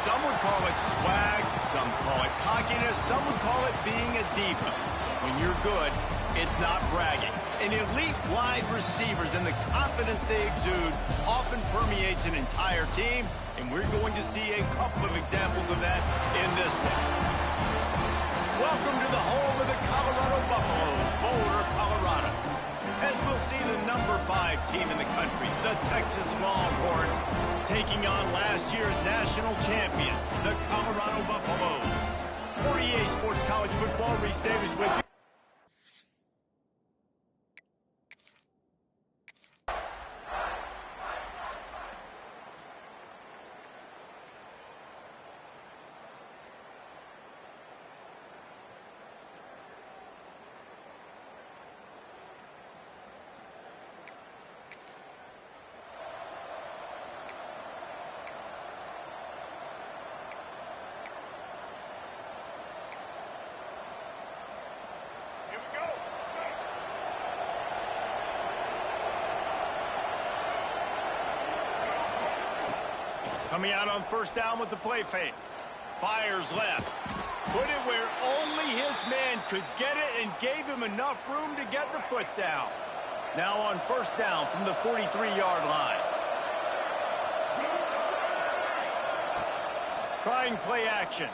Some would call it swag, some call it cockiness, some would call it being a diva. When you're good, it's not bragging. And elite wide receivers and the confidence they exude often permeates an entire team, and we're going to see a couple of examples of that in this one. Welcome to the home of the Colorado Buffaloes, Boulder, Colorado. As we'll see the number 5 team in the country, the Texas Longhorns, taking on last year's national champion, the Colorado Buffaloes. For EA Sports College Football, Reese Davis with you. Coming out on first down with the play fake. Fires left. Put it where only his man could get it and gave him enough room to get the foot down. Now on first down from the 43-yard line. Trying play action.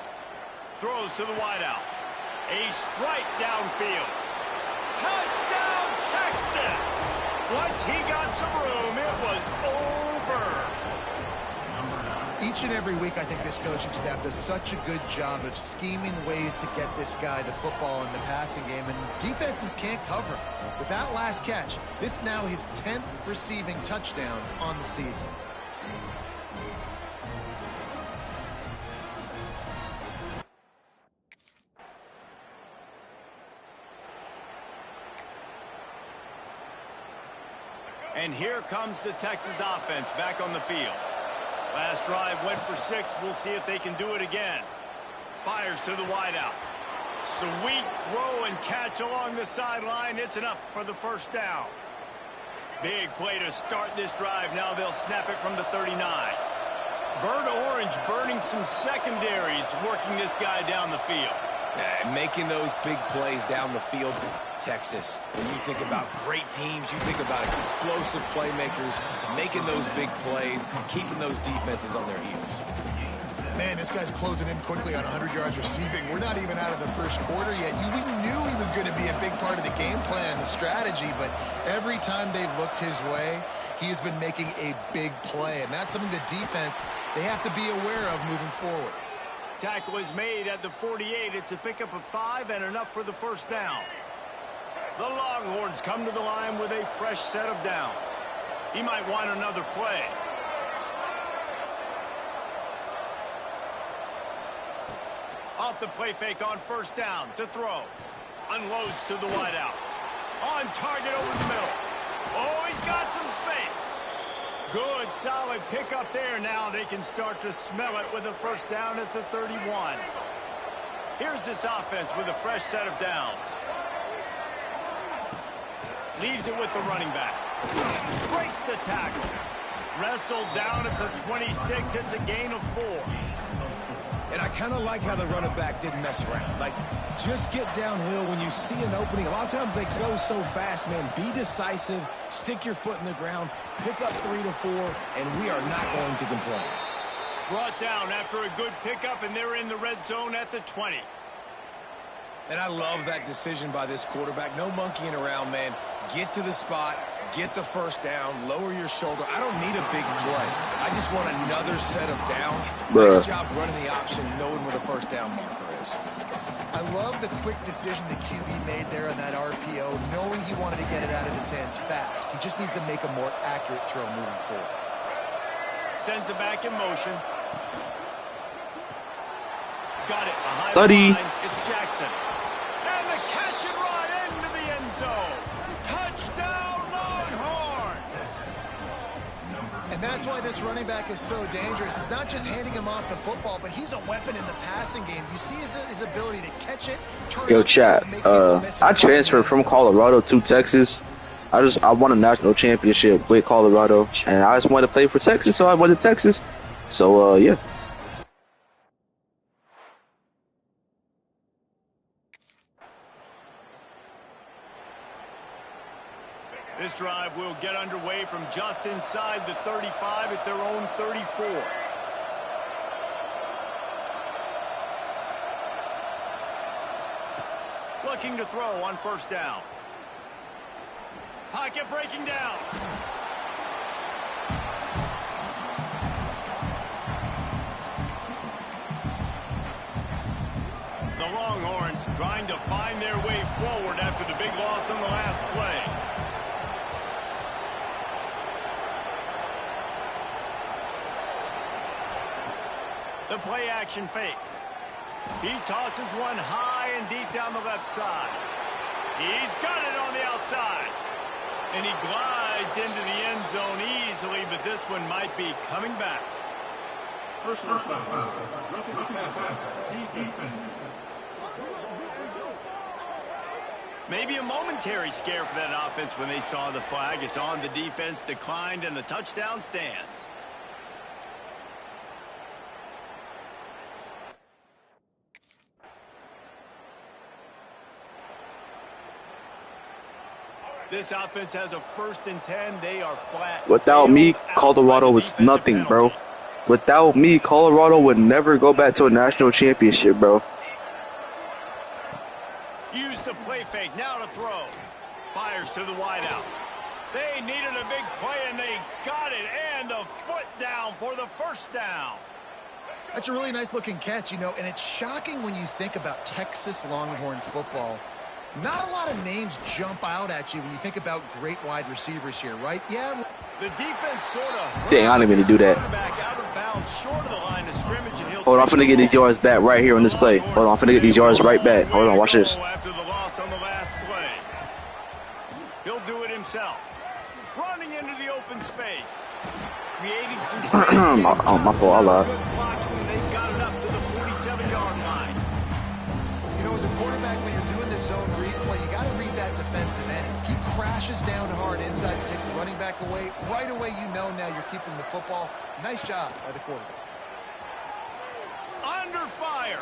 Throws to the wideout. A strike downfield. Touchdown, Texas! Once he got some room, it was over. Each and every week, I think this coaching staff does such a good job of scheming ways to get this guy the football in the passing game, and defenses can't cover him. With that last catch, this is now his 10th receiving touchdown on the season. And here comes the Texas offense back on the field. Last drive went for 6. We'll see if they can do it again. Fires to the wideout. Sweet throw and catch along the sideline. It's enough for the first down. Big play to start this drive. Now they'll snap it from the 39. Bird Orange burning some secondaries, working this guy down the field. Yeah, making those big plays down the field. Texas, when you think about great teams, you think about explosive playmakers, making those big plays, keeping those defenses on their heels. Man, this guy's closing in quickly on 100 yards receiving. We're not even out of the first quarter yet. We knew he was going to be a big part of the game plan and the strategy, but every time they've looked his way, he's been making a big play, and that's something the defense, they have to be aware of moving forward. Tackle is made at the 48. It's a pickup of 5 and enough for the first down. The Longhorns come to the line with a fresh set of downs. He might want another play. Off the play fake on first down to throw. Unloads to the wideout. On target over the middle. Oh, he's got some space. Good, solid pickup there. Now they can start to smell it with a first down at the 31. Here's this offense with a fresh set of downs. Leaves it with the running back. Breaks the tackle. Wrestled down at the 26. It's a gain of 4. And I kind of like how the running back didn't mess around. Like, just get downhill when you see an opening. A lot of times they close so fast, man. Be decisive. Stick your foot in the ground. Pick up 3 to 4, and we are not going to complain. Brought down after a good pickup, and they're in the red zone at the 20. And I love that decision by this quarterback. No monkeying around, man. Get to the spot, get the first down, lower your shoulder. I don't need a big play. I just want another set of downs. Nice job running the option, knowing where the first down marker is. I love the quick decision the QB made there on that RPO, knowing he wanted to get it out of his hands fast. He just needs to make a more accurate throw moving forward. Sends it back in motion. Got it behind Buddy. the line. It's Jackson. And the catch and run into the end zone. Touchdown, Longhorn! And that's why this running back is so dangerous. It's not just handing him off the football, but he's a weapon in the passing game. You see his ability to catch it, turn Yo, it, chat. I transferred from Colorado to Texas. I won a national championship with Colorado, and I just wanted to play for Texas, so I went to Texas. So, yeah. This drive will get underway from just inside the 35 at their own 34. Looking to throw on first down. Pocket breaking down. The Longhorns trying to find their way forward after the big loss on the last play. The play action fake. He tosses one high and deep down the left side. He's got it on the outside. And he glides into the end zone easily, but this one might be coming back. Personal foul. Roughing the passer. Defense. Maybe a momentary scare for that offense when they saw the flag. It's on, the defense declined, and the touchdown stands. This offense has a 1st and 10. They are flat. Without me, Colorado was nothing, bro. Without me, Colorado would never go back to a national championship, bro. Use the play fake. Now to throw. Fires to the wideout. They needed a big play, and they got it. And the foot down for the first down. That's a really nice-looking catch, you know, and it's shocking when you think about Texas Longhorn football. Not a lot of names jump out at you when you think about great wide receivers here, right? Yeah. The defense sort of. Dang, I didn't mean to do that. Hold on, I'm finna get these yards back right here on this play. Hold on, I'm finna get these yards right back. Hold on, watch this. After the loss on the last play, he'll do it himself. Running into the open space, creating some space. Oh, my fault, I lied. They've got it up to the 47-yard line. You know, as a quarterback, when you're doing this zone read play, you got to read that defensive end. If he crashes down hard inside to take the running back away, right away you know now you're keeping the football. Nice job by the quarterback. Under fire.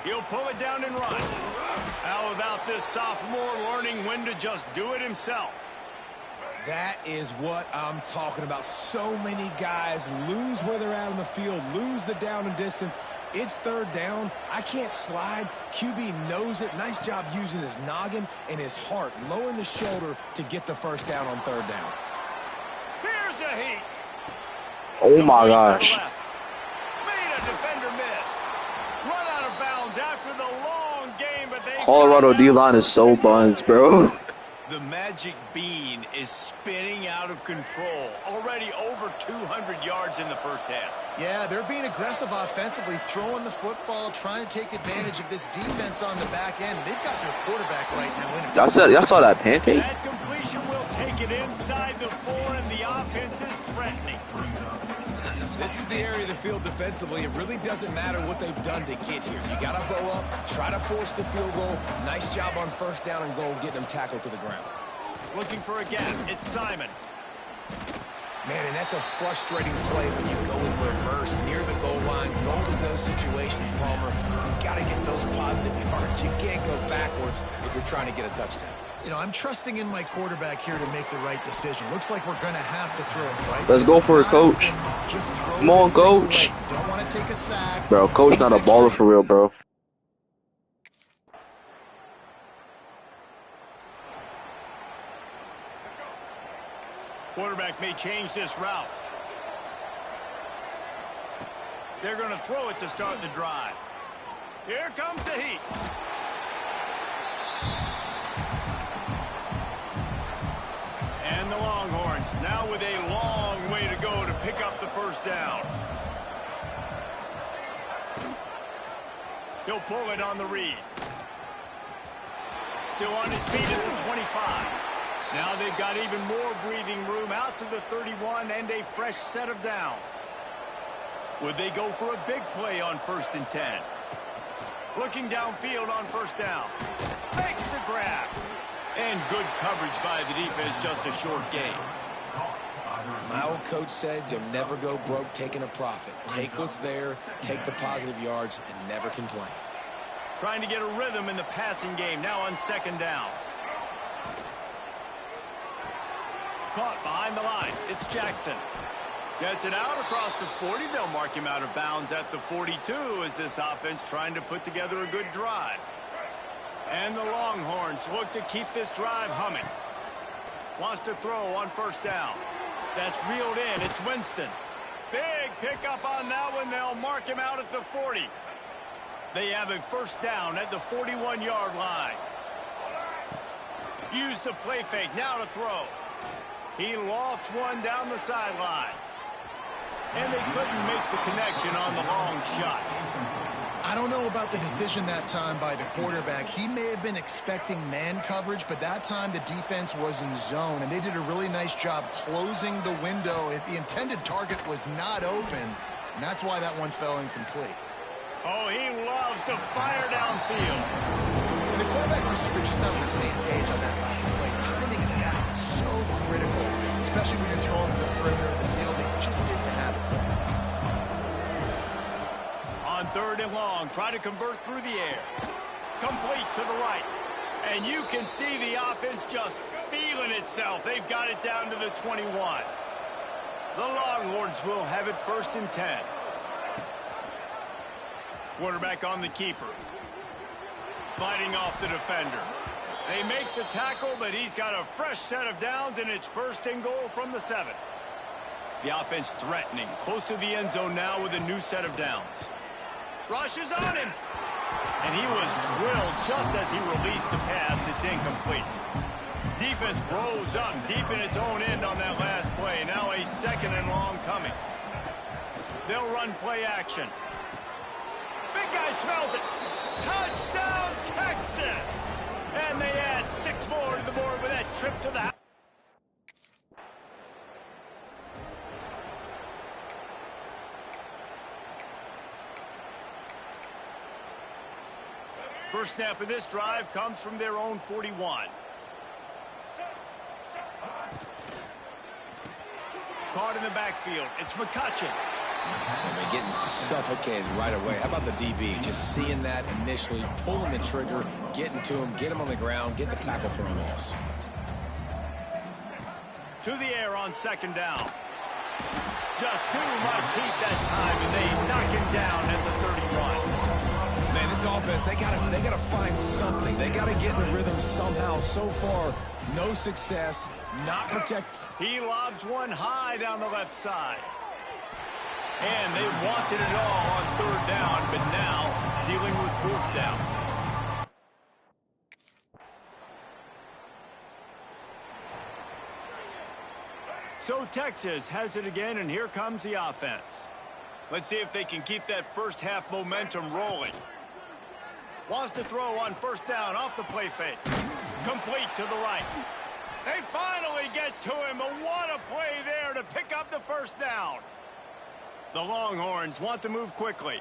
He'll pull it down and run. How about this sophomore learning when to just do it himself? That is what I'm talking about. So many guys lose where they're at on the field, lose the down and distance. It's 3rd down. I can't slide. QB knows it. Nice job using his noggin and his heart, lowering the shoulder to get the first down on 3rd down. Here's a heat. Oh, my gosh. Made a defender miss. Run out of bounds after the long game, but they Colorado D-line is so buns, bro. The magic bean is spinning out of control. Already over 200 yards in the first half. Yeah, they're being aggressive offensively, throwing the football, trying to take advantage of this defense on the back end. They've got their quarterback right now in it. Y'all saw that pancake? That completion will take it inside the 4, and the offense is threatening. This is the area of the field defensively. It really doesn't matter what they've done to get here. You got to bow up, try to force the field goal. Nice job on first down and goal, getting them tackled to the ground. Looking for a gap. It's Simon. Man, and that's a frustrating play when you go in reverse near the goal line. Goal in those situations, Palmer. You got to get those positive yards. You can't go backwards if you're trying to get a touchdown. You know, I'm trusting in my quarterback here to make the right decision. Looks like we're going to have to throw it, right? Let's go for it, coach. Come on, coach. Don't want to take a sack. Bro, coach not a baller for real, bro. Quarterback may change this route. They're going to throw it to start the drive. Here comes the heat. And the Longhorns now with a long way to go to pick up the first down. He'll pull it on the read. Still on his feet at the 25. Now they've got even more breathing room out to the 31 and a fresh set of downs. Would they go for a big play on 1st and 10? Looking downfield on first down. Makes the grab. And good coverage by the defense, just a short gain. My old coach said you'll never go broke taking a profit. Take what's there, take the positive yards, and never complain. Trying to get a rhythm in the passing game, now on 2nd down. Caught behind the line. It's Jackson. Gets it out across the 40. They'll mark him out of bounds at the 42 as this offense trying to put together a good drive. And the Longhorns look to keep this drive humming. Wants to throw on first down. That's reeled in. It's Winston. Big pickup on that one. They'll mark him out at the 40. They have a first down at the 41-yard line. Use the play fake. Now to throw. He lofts one down the sideline. And they couldn't make the connection on the long shot. I don't know about the decision that time by the quarterback. He may have been expecting man coverage, but that time the defense was in zone, and they did a really nice job closing the window. The intended target was not open, and that's why that one fell incomplete. Oh, he loves to fire downfield. And the quarterback and receiver just not on the same page on that last play. Timing has got to be so critical, especially when you're throwing to the perimeter of the field. They just didn't have it. On third and long, try to convert through the air. Complete to the right. And you can see the offense just feeling itself. They've got it down to the 21. The Longhorns will have it first and 10. Quarterback on the keeper. Fighting off the defender. They make the tackle, but he's got a fresh set of downs, and it's first and goal from the 7. The offense threatening. Close to the end zone now with a new set of downs. Rushes on him. And he was drilled just as he released the pass. It's incomplete. Defense rose up deep in its own end on that last play. Now a second and long coming. They'll run play action. Big guy smells it. Touchdown, Texas! And they add 6 more to the board with that trip to the house. First snap of this drive comes from their own 41. Caught in the backfield. It's McCutcheon. And they're getting suffocated right away. How about the DB? Just seeing that initially, pulling the trigger, getting to him, get him on the ground, get the tackle for a loss. To the air on second down. Just too much heat that time, and they knock him down at the 31. Man, this offense, they gotta find something. They gotta get in the rhythm somehow. So far, no success, not protect. He lobs one high down the left side. And they wanted it all on third down, but now dealing with fourth down. So Texas has it again, and here comes the offense. Let's see if they can keep that first half momentum rolling. Wants to throw on first down off the play fake. Complete to the right. They finally get to him, but what a play there to pick up the first down. The Longhorns want to move quickly.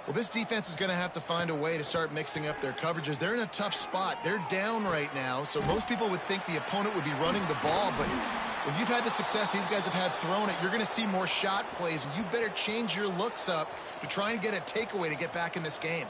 Well, this defense is going to have to find a way to start mixing up their coverages. They're in a tough spot. They're down right now, so most people would think the opponent would be running the ball, but when you've had the success these guys have had throwing it, you're going to see more shot plays, and you better change your looks up to try and get a takeaway to get back in this game.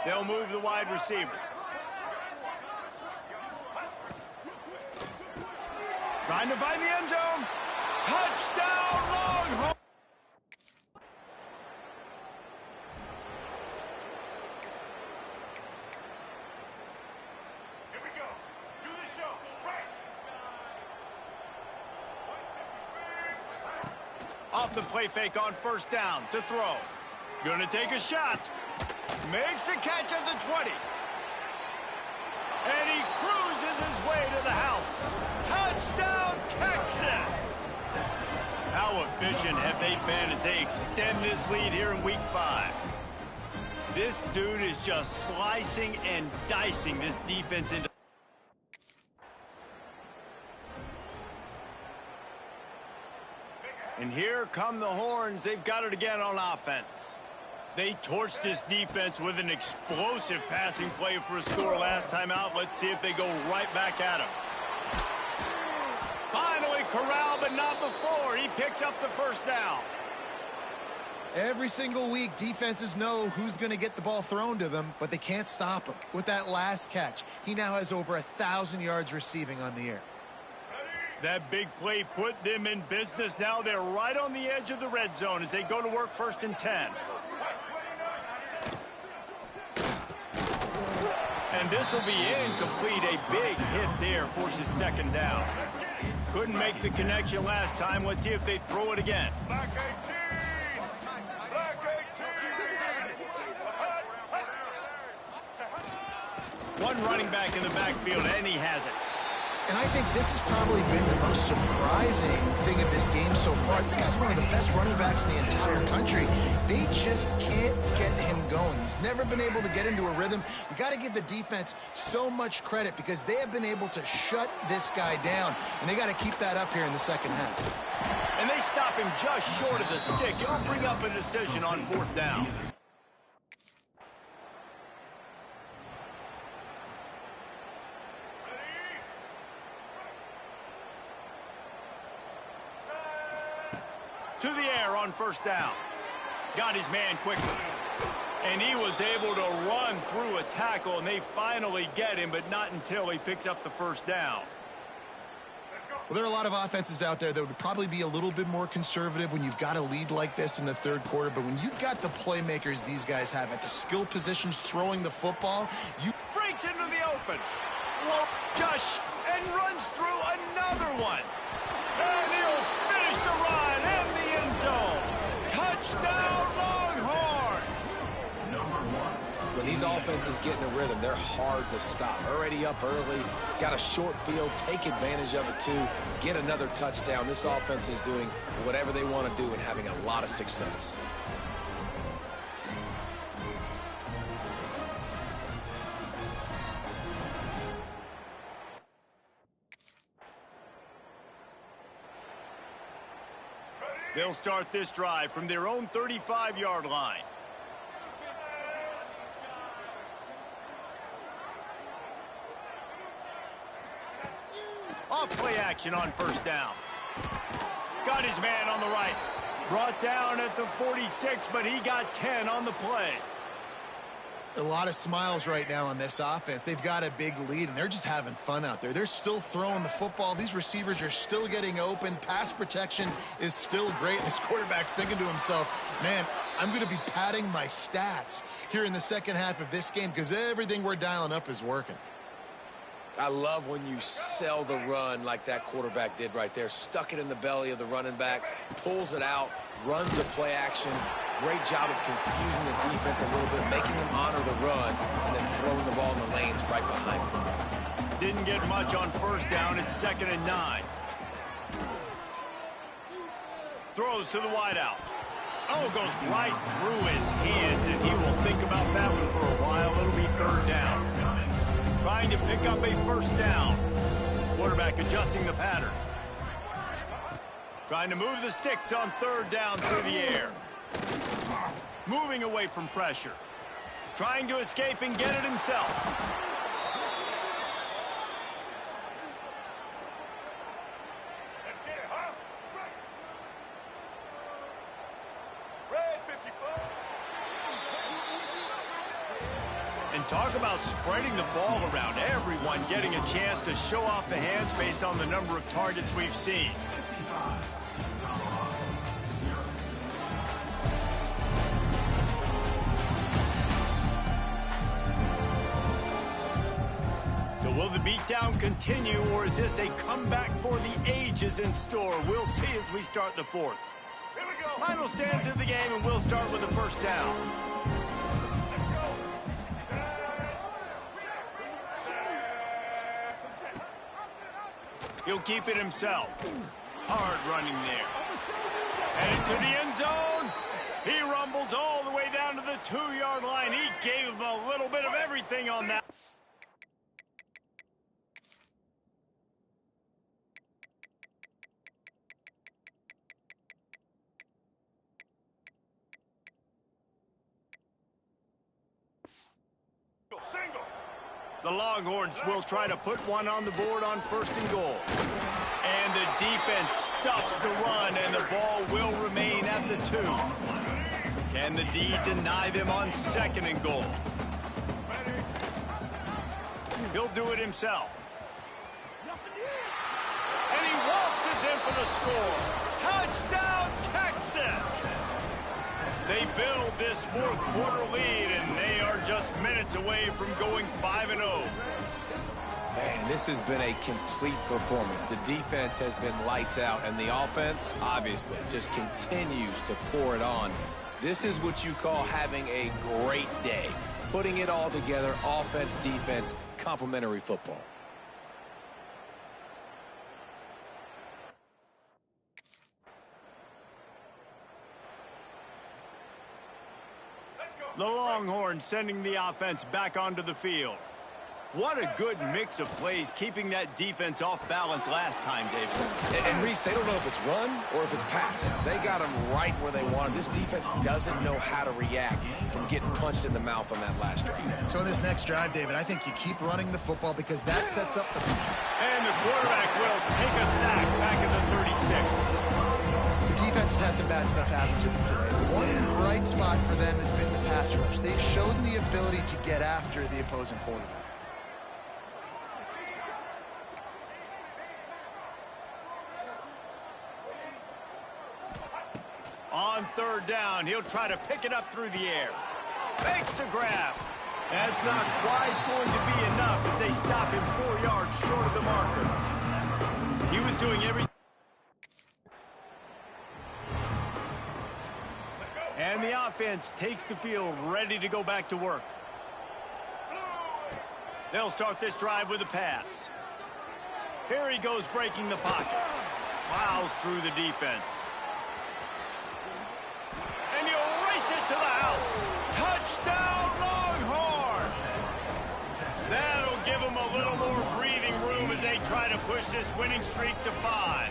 They'll move the wide receiver. Trying to find the end zone. Touchdown, Longhorns! Here we go. Do the show. Right. Off the play fake on first down to throw. Gonna take a shot. Makes a catch at the 20. And he cruises his way to the house. Touchdown, Texas! How efficient have they been as they extend this lead here in Week 5? This dude is just slicing and dicing this defense into... And here come the Horns. They've got it again on offense. They torched this defense with an explosive passing play for a score last time out. Let's see if they go right back at him. Finally corralled, but not before. He picks up the first down. Every single week, defenses know who's going to get the ball thrown to them, but they can't stop him. With that last catch, he now has over 1,000 yards receiving on the year. That big play put them in business. Now they're right on the edge of the red zone as they go to work 1st and 10. And this will be incomplete. A big hit there forces 2nd down. Couldn't make the connection last time. Let's see if they throw it again. Black 18! Black 18! One running back in the backfield, and he has it. And I think this has probably been the most surprising thing of this game so far. This guy's one of the best running backs in the entire country. They just can't get him going. He's never been able to get into a rhythm. You got to give the defense so much credit because they have been able to shut this guy down. And they got to keep that up here in the 2nd half. And they stop him just short of the stick. It'll bring up a decision on 4th down. To the air on 1st down. Got his man quickly. And he was able to run through a tackle, and they finally get him, but not until he picks up the 1st down. Well, there are a lot of offenses out there that would probably be a little bit more conservative when you've got a lead like this in the 3rd quarter, but when you've got the playmakers these guys have at the skill positions throwing the football, you Breaks into the open. Just and runs through another one. And he'll finish the run in the end zone. Touchdown, Longhorns! When these offenses get in a rhythm, they're hard to stop. Already up early, got a short field, take advantage of it too, get another touchdown. This offense is doing whatever they want to do and having a lot of success. They'll start this drive from their own 35-yard line. Off play action on 1st down. Got his man on the right. Brought down at the 46, but he got 10 on the play. A lot of smiles right now on this offense. They've got a big lead, and they're just having fun out there. They're still throwing the football. These receivers are still getting open. Pass protection is still great. This quarterback's thinking to himself, man, I'm going to be padding my stats here in the 2nd half of this game because everything we're dialing up is working. I love when you sell the run like that quarterback did right there. Stuck it in the belly of the running back, pulls it out, runs the play action. Great job of confusing the defense a little bit, making them honor the run, and then throwing the ball in the lanes right behind them. Didn't get much on 1st down. It's 2nd and 9. Throws to the wideout. Oh, goes right through his hands, and he will think about that one for a while. It'll be 3rd down. Trying to pick up a 1st down. Quarterback adjusting the pattern. Trying to move the sticks on 3rd down through the air. Moving away from pressure. Trying to escape and get it himself. Let's get it, huh? Red 54. And talk about spreading the ball around. Everyone getting a chance to show off the hands based on the number of targets we've seen. So will the beatdown continue, or is this a comeback for the ages in store? We'll see as we start the 4th. Here we go. Final stands of the game, and we'll start with the 1st down. He'll keep it himself. Hard running there. Headed to the end zone. He rumbles all the way down to the 2-yard line. He gave him a little bit of everything on that. Single. The Longhorns will try to put one on the board on 1st and goal. And the defense stuffs the run, and the ball will remain at the 2. Can the D deny them on 2nd and goal? He'll do it himself. And he waltzes in for the score. Touchdown, Texas! They build this 4th quarter lead, and they are just minutes away from going 5-0. Man, this has been a complete performance. The defense has been lights out, and the offense, obviously, just continues to pour it on. This is what you call having a great day. Putting it all together, offense, defense, complementary football. The Longhorns sending the offense back onto the field. What a good mix of plays, keeping that defense off balance last time, David. And Reese, they don't know if it's run or if it's pass. They got them right where they want them. This defense doesn't know how to react from getting punched in the mouth on that last drive. So in this next drive, David, I think you keep running the football because that sets up the... And the quarterback will take a sack back at the 36. The defense has had some bad stuff happen to them today. The one bright spot for them has been the pass rush. They've shown the ability to get after the opposing quarterback. On 3rd down, he'll try to pick it up through the air. Makes the grab. That's not quite going to be enough as they stop him 4 yards short of the marker. He was doing everything. And the offense takes the field, ready to go back to work. They'll start this drive with a pass. Here he goes, breaking the pocket. Plows through the defense. And he'll race it to the house. Touchdown, Longhorns! That'll give them a little more breathing room as they try to push this winning streak to 5.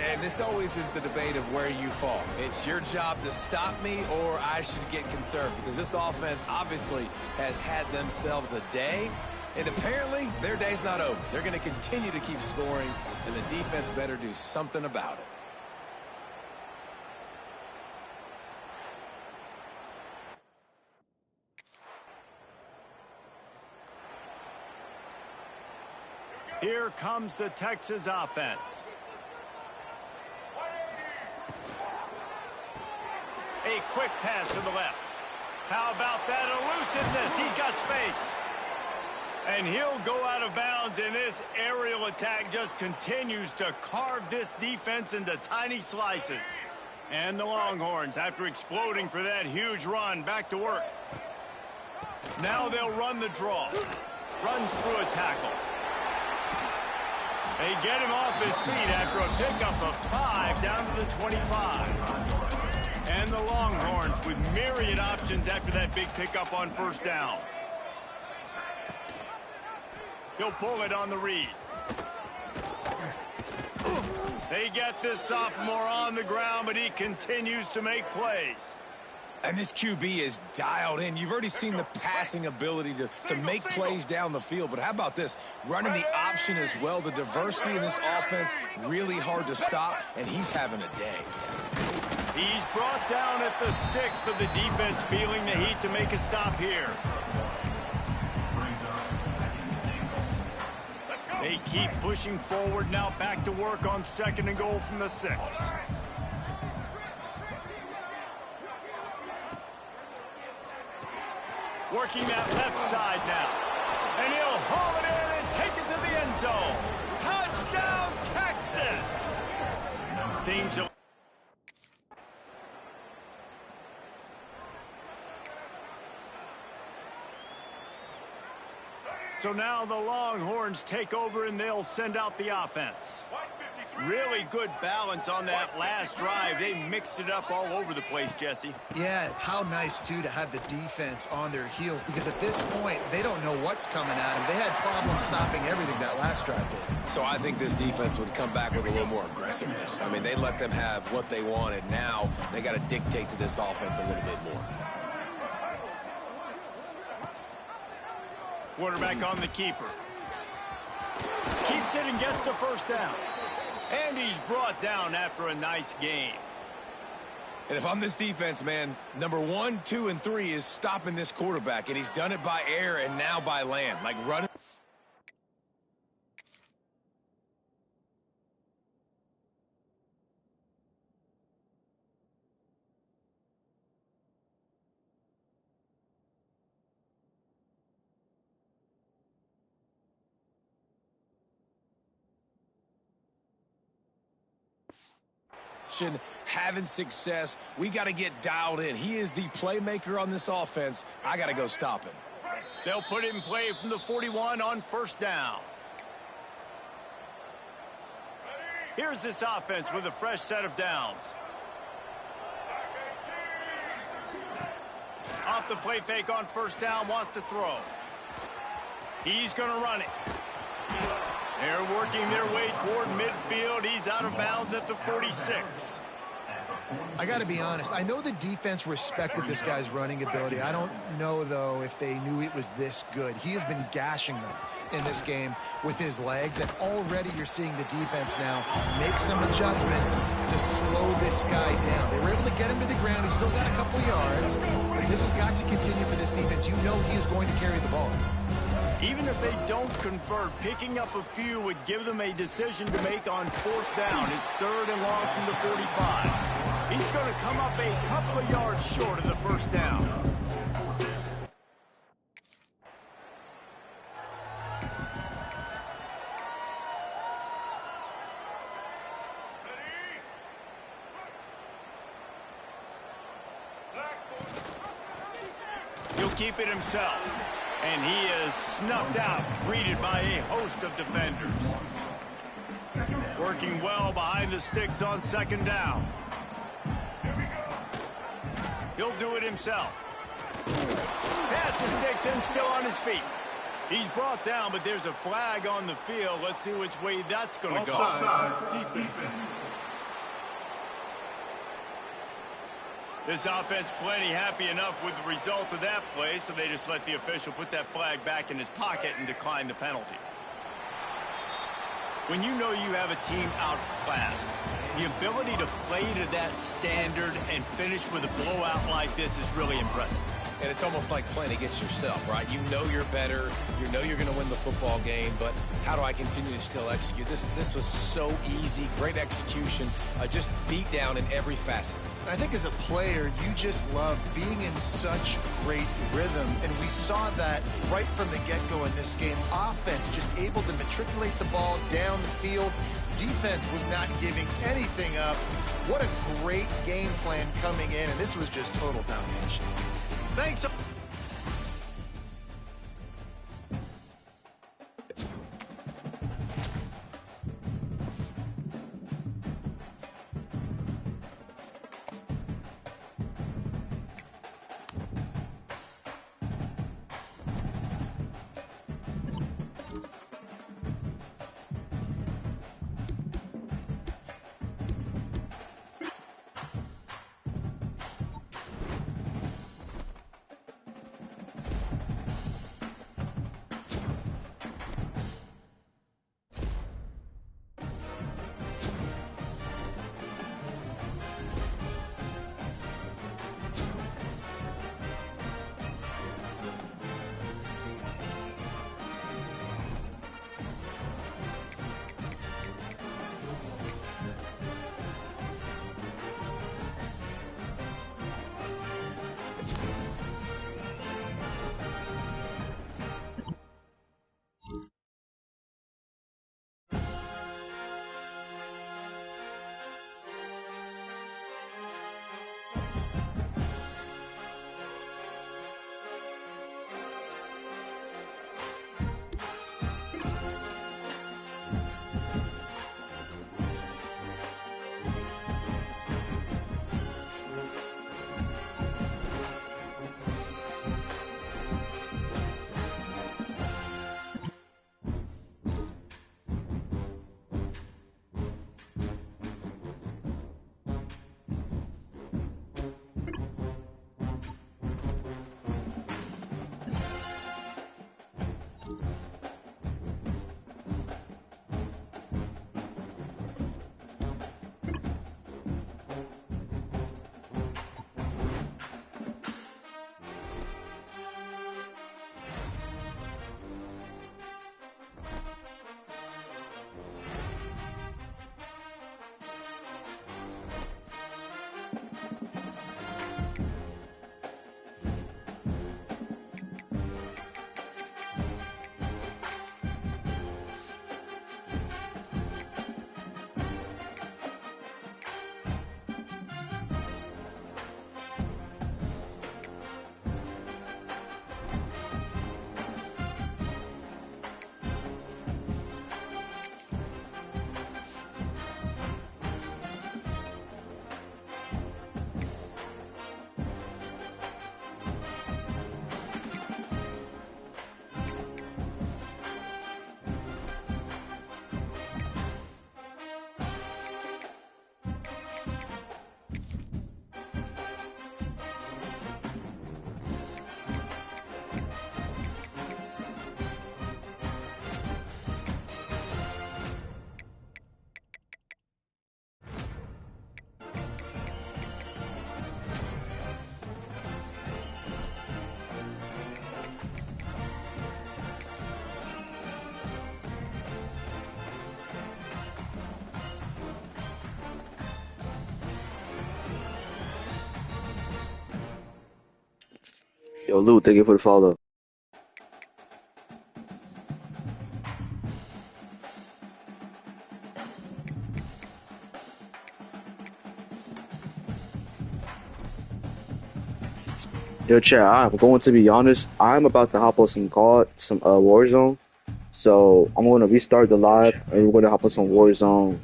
And this always is the debate of where you fall. It's your job to stop me or I should get conserved, because this offense obviously has had themselves a day, and apparently their day's not over. They're going to continue to keep scoring, and the defense better do something about it. Here comes the Texas offense. A quick pass to the left. How about that elusiveness? He's got space. And he'll go out of bounds, and this aerial attack just continues to carve this defense into tiny slices. And the Longhorns, after exploding for that huge run, back to work. Now they'll run the draw. Runs through a tackle. They get him off his feet after a pickup of 5 down to the 25. And the Longhorns with myriad options after that big pickup on 1st down. He'll pull it on the read. They get this sophomore on the ground, but he continues to make plays. And this QB is dialed in. You've already seen the passing ability to make plays down the field, but how about this? Running the option as well. The diversity in this offense, really hard to stop, and he's having a day. He's brought down at the 6, but the defense feeling the heat to make a stop here. They keep pushing forward, now back to work on 2nd and goal from the 6. Working that left side now. And he'll haul it in and take it to the end zone. Touchdown, Texas! Things are... So now the Longhorns take over and they'll send out the offense. Really good balance on that last drive. They mixed it up all over the place, Jesse. Yeah, how nice, too, to have the defense on their heels, because at this point, they don't know what's coming at them. They had problems stopping everything that last drive did. So I think this defense would come back with a little more aggressiveness. I mean, they let them have what they wanted. Now they got to dictate to this offense a little bit more. Quarterback on the keeper. Keeps makes it and gets the first down. And he's brought down after a nice game. And if I'm this defense, man, number 1, 2, and 3 is stopping this quarterback, and he's done it by air and now by land, like running. Having success, we got to get dialed in. He is the playmaker on this offense. I got to go stop him. They'll put it in play from the 41 on first down. Here's this offense with a fresh set of downs. Off the play fake on first down, wants to throw. He's going to run it. They're working their way toward midfield. He's out of bounds at the 46. I got to be honest. I know the defense respected this guy's running ability. I don't know, though, if they knew it was this good. He has been gashing them in this game with his legs, and already you're seeing the defense now make some adjustments to slow this guy down. They were able to get him to the ground. He's still got a couple yards, but this has got to continue for this defense. You know he is going to carry the ball. Even if they don't convert, picking up a few would give them a decision to make on fourth down. It's 3rd and long from the 45. He's going to come up a couple of yards short of the first down. He'll keep it himself. And he is snuffed out, greeted by a host of defenders. Working well behind the sticks on second down. He'll do it himself. Past the sticks and still on his feet. He's brought down, but there's a flag on the field. Let's see which way that's going to go. This offense plenty happy enough with the result of that play, so they just let the official put that flag back in his pocket and decline the penalty. When you know you have a team outclassed, the ability to play to that standard and finish with a blowout like this is really impressive. And it's almost like playing against yourself, right? You know you're better. You know you're going to win the football game, but how do I continue to still execute? This was so easy. Great execution. Just beat down in every facet. I think as a player, you just love being in such great rhythm, and we saw that right from the get-go in this game. Offense just able to matriculate the ball down the field. Defense was not giving anything up. What a great game plan coming in, and this was just total domination. Thanks. Yo, Lou, thank you for the follow. Yo, chat, I'm going to be honest. I'm about to hop on some Warzone. So I'm going to restart the live and we're going to hop on some Warzone.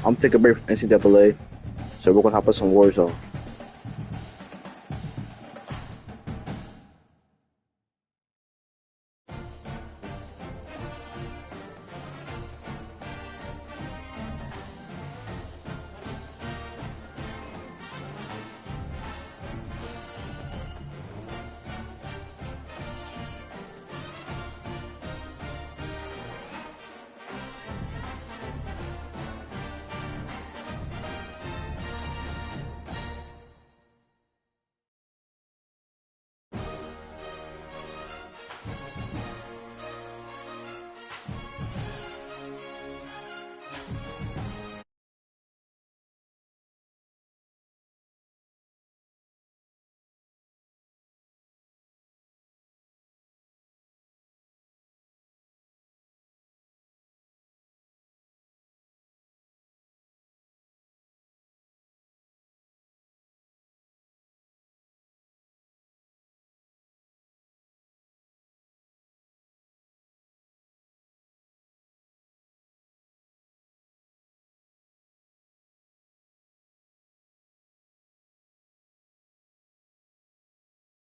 I'm taking a break from NCAA. So we're going to hop on some Warzone.